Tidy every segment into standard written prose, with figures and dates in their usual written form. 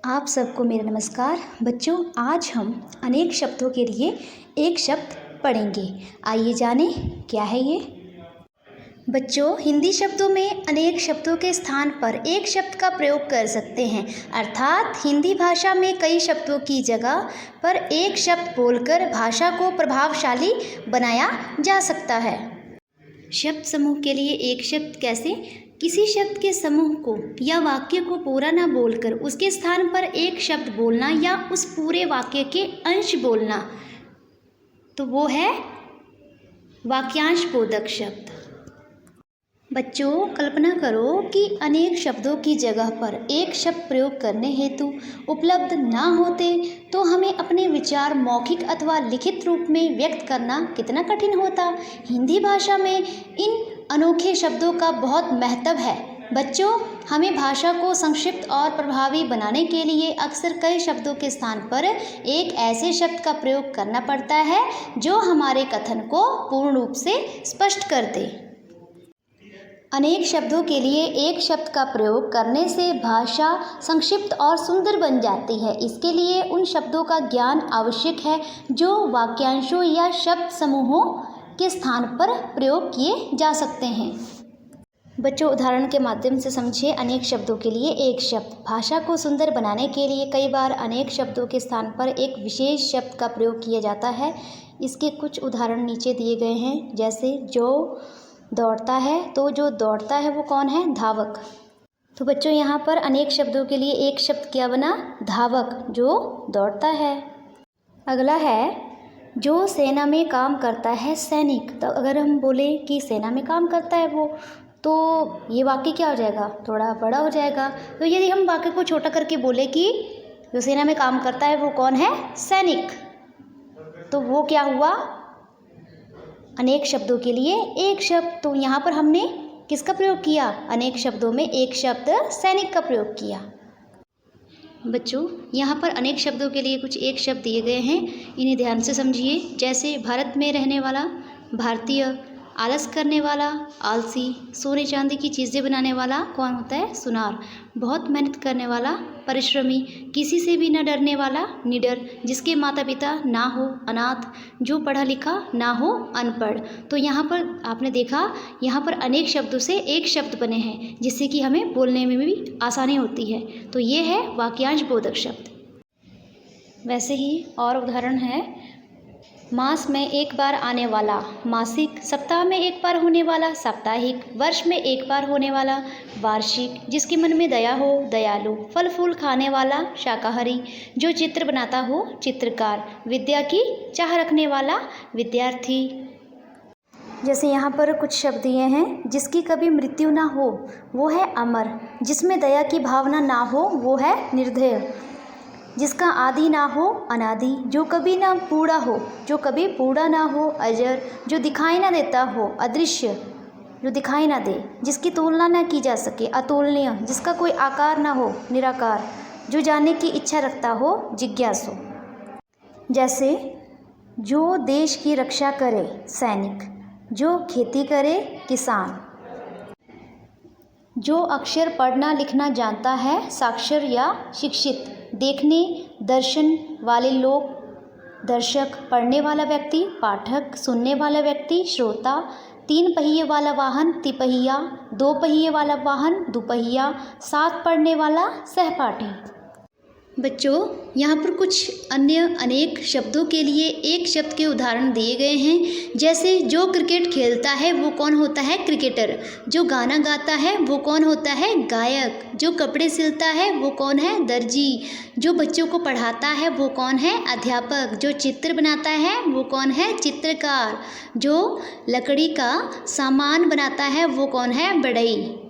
आप सबको मेरा नमस्कार। बच्चों, आज हम अनेक शब्दों के लिए एक शब्द पढ़ेंगे। आइए जानें क्या है ये। बच्चों, हिंदी शब्दों में अनेक शब्दों के स्थान पर एक शब्द का प्रयोग कर सकते हैं। अर्थात हिंदी भाषा में कई शब्दों की जगह पर एक शब्द बोलकर भाषा को प्रभावशाली बनाया जा सकता है। शब्द समूह के लिए एक शब्द कैसे? किसी शब्द के समूह को या वाक्य को पूरा ना बोलकर उसके स्थान पर एक शब्द बोलना या उस पूरे वाक्य के अंश बोलना, तो वो है वाक्यांश बोधक शब्द। बच्चों, कल्पना करो कि अनेक शब्दों की जगह पर एक शब्द प्रयोग करने हेतु उपलब्ध ना होते तो हमें अपने विचार मौखिक अथवा लिखित रूप में व्यक्त करना कितना कठिन होता। हिंदी भाषा में इन अनोखे शब्दों का बहुत महत्व है। बच्चों, हमें भाषा को संक्षिप्त और प्रभावी बनाने के लिए अक्सर कई शब्दों के स्थान पर एक ऐसे शब्द का प्रयोग करना पड़ता है जो हमारे कथन को पूर्ण रूप से स्पष्ट कर दे। अनेक शब्दों के लिए एक शब्द का प्रयोग करने से भाषा संक्षिप्त और सुंदर बन जाती है। इसके लिए उन शब्दों का ज्ञान आवश्यक है जो वाक्यांशों या शब्द समूहों के स्थान पर प्रयोग किए जा सकते हैं। बच्चों, उदाहरण के माध्यम से समझिए। अनेक शब्दों के लिए एक शब्द। भाषा को सुंदर बनाने के लिए कई बार अनेक शब्दों के स्थान पर एक विशेष शब्द का प्रयोग किया जाता है। इसके कुछ उदाहरण नीचे दिए गए हैं। जैसे जो दौड़ता है, तो जो दौड़ता है वो कौन है? धावक। तो बच्चों, यहाँ पर अनेक शब्दों के लिए एक शब्द क्या बना? धावक, जो दौड़ता है। अगला है जो सेना में काम करता है, सैनिक। तो अगर हम बोले कि सेना में काम करता है वो, तो ये वाक्य क्या हो जाएगा? थोड़ा बड़ा हो जाएगा। तो यदि हम वाक्य को छोटा करके बोले कि जो सेना में काम करता है वो कौन है? सैनिक, तो वो क्या हुआ? अनेक शब्दों के लिए एक शब्द। तो यहाँ पर हमने किसका प्रयोग किया? अनेक शब्दों में एक शब्द सैनिक का प्रयोग किया। बच्चों, यहाँ पर अनेक शब्दों के लिए कुछ एक शब्द दिए गए हैं, इन्हें ध्यान से समझिए। जैसे भारत में रहने वाला, भारतीय। आलस करने वाला, आलसी। सोने चांदी की चीज़ें बनाने वाला कौन होता है? सुनार। बहुत मेहनत करने वाला, परिश्रमी। किसी से भी न डरने वाला, निडर। जिसके माता पिता ना हो, अनाथ। जो पढ़ा लिखा ना हो, अनपढ़। तो यहाँ पर आपने देखा, यहाँ पर अनेक शब्दों से एक शब्द बने हैं जिससे कि हमें बोलने में भी आसानी होती है। तो ये है वाक्यांश बोधक शब्द। वैसे ही और उदाहरण है, मास में एक बार आने वाला, मासिक। सप्ताह में एक बार होने वाला, साप्ताहिक। वर्ष में एक बार होने वाला, वार्षिक। जिसके मन में दया हो, दयालु। फल फूल खाने वाला, शाकाहारी। जो चित्र बनाता हो, चित्रकार। विद्या की चाह रखने वाला, विद्यार्थी। जैसे यहाँ पर कुछ शब्द दिए हैं। जिसकी कभी मृत्यु ना हो वो है अमर। जिसमें दया की भावना ना हो वो है निर्दय। जिसका आदि ना हो, अनादि। जो कभी ना बूढ़ा हो, जो कभी बूढ़ा ना हो, अजर। जो दिखाई ना देता हो, अदृश्य। जो दिखाई ना दे। जिसकी तुलना ना की जा सके, अतुलनीय। जिसका कोई आकार ना हो, निराकार। जो जानने की इच्छा रखता हो, जिज्ञासु। जैसे जो देश की रक्षा करे, सैनिक। जो खेती करे, किसान। जो अक्षर पढ़ना लिखना जानता है, साक्षर या शिक्षित। देखने, दर्शन वाले लोग, दर्शक। पढ़ने वाला व्यक्ति, पाठक। सुनने वाला व्यक्ति, श्रोता। 3 पहिए वाला वाहन, तिपहिया। 2 पहिए वाला वाहन, दुपहिया। साथ पढ़ने वाला, सहपाठी। बच्चों, यहाँ पर कुछ अन्य अनेक शब्दों के लिए एक शब्द के उदाहरण दिए गए हैं। जैसे जो क्रिकेट खेलता है वो कौन होता है? क्रिकेटर। जो गाना गाता है वो कौन होता है? गायक। जो कपड़े सिलता है वो कौन है? दर्जी। जो बच्चों को पढ़ाता है वो कौन है? अध्यापक। जो चित्र बनाता है वो कौन है? चित्रकार। जो लकड़ी का सामान बनाता है वो कौन है? बढ़ई।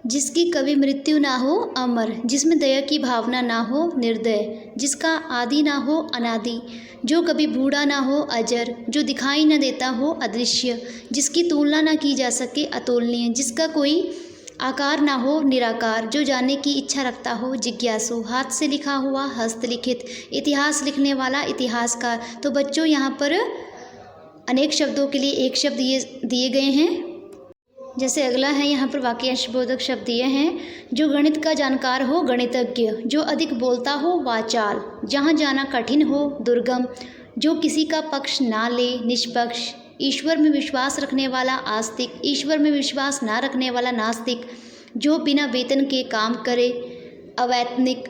जिसकी कभी मृत्यु ना हो, अमर। जिसमें दया की भावना ना हो, निर्दय। जिसका आदि ना हो, अनादि। जो कभी बूढ़ा ना हो, अजर। जो दिखाई न देता हो, अदृश्य। जिसकी तुलना ना की जा सके, अतुलनीय। जिसका कोई आकार ना हो, निराकार। जो जानने की इच्छा रखता हो, जिज्ञासु। हाथ से लिखा हुआ, हस्तलिखित। इतिहास लिखने वाला, इतिहासकार। तो बच्चों, यहाँ पर अनेक शब्दों के लिए एक शब्द दिए गए हैं। जैसे अगला है यहाँ पर वाक्यांशबोधक शब्द ये हैं, जो गणित का जानकार हो गणितज्ञ, जो अधिक बोलता हो वाचाल, जहाँ जाना कठिन हो दुर्गम, जो किसी का पक्ष ना ले निष्पक्ष, ईश्वर में विश्वास रखने वाला आस्तिक, ईश्वर में विश्वास ना रखने वाला नास्तिक, जो बिना वेतन के काम करे अवैतनिक,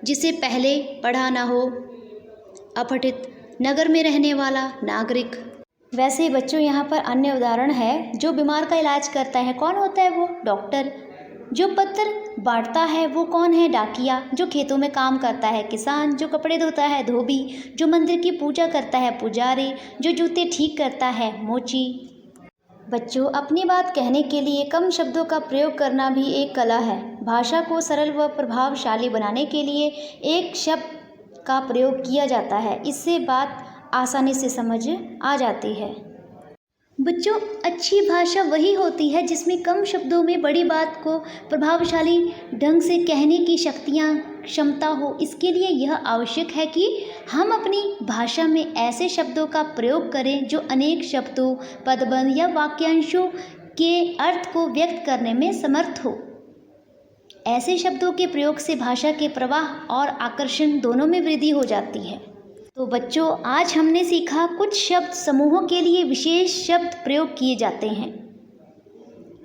जिसे पहले पढ़ा ना हो अपठित, नगर में रहने वाला नागरिक। वैसे ही बच्चों यहाँ पर अन्य उदाहरण है, जो बीमार का इलाज करता है कौन होता है वो डॉक्टर, जो पत्र बांटता है वो कौन है डाकिया, जो खेतों में काम करता है किसान, जो कपड़े धोता है धोबी, जो मंदिर की पूजा करता है पुजारी, जो जूते ठीक करता है मोची। बच्चों अपनी बात कहने के लिए कम शब्दों का प्रयोग करना भी एक कला है। भाषा को सरल व प्रभावशाली बनाने के लिए एक शब्द का प्रयोग किया जाता है, इससे बात आसानी से समझ आ जाती है। बच्चों अच्छी भाषा वही होती है जिसमें कम शब्दों में बड़ी बात को प्रभावशाली ढंग से कहने की क्षमता हो। इसके लिए यह आवश्यक है कि हम अपनी भाषा में ऐसे शब्दों का प्रयोग करें जो अनेक शब्दों, पदबंध या वाक्यांशों के अर्थ को व्यक्त करने में समर्थ हो। ऐसे शब्दों के प्रयोग से भाषा के प्रवाह और आकर्षण दोनों में वृद्धि हो जाती है। तो बच्चों आज हमने सीखा कुछ शब्द समूहों के लिए विशेष शब्द प्रयोग किए जाते हैं।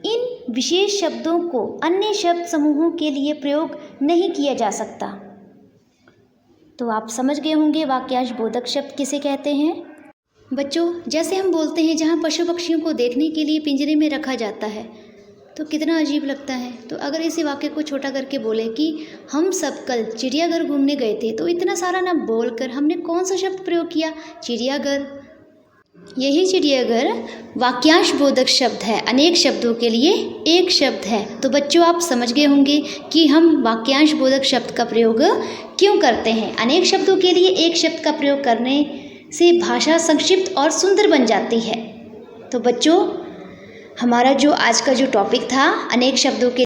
इन विशेष शब्दों को अन्य शब्द समूहों के लिए प्रयोग नहीं किया जा सकता। तो आप समझ गए होंगे वाक्यांशबोधक शब्द किसे कहते हैं। बच्चों जैसे हम बोलते हैं जहाँ पशु पक्षियों को देखने के लिए पिंजरे में रखा जाता है तो कितना अजीब लगता है। तो अगर इसी वाक्य को छोटा करके बोले कि हम सब कल चिड़ियाघर घूमने गए थे, तो इतना सारा ना बोलकर हमने कौन सा शब्द प्रयोग किया, चिड़ियाघर। यही चिड़ियाघर वाक्यांशबोधक शब्द है, अनेक शब्दों के लिए एक शब्द है। तो बच्चों आप समझ गए होंगे कि हम वाक्यांशबोधक शब्द का प्रयोग क्यों करते हैं। अनेक शब्दों के लिए एक शब्द का प्रयोग करने से भाषा संक्षिप्त और सुंदर बन जाती है। तो बच्चों हमारा जो आज का जो टॉपिक था अनेक शब्दों के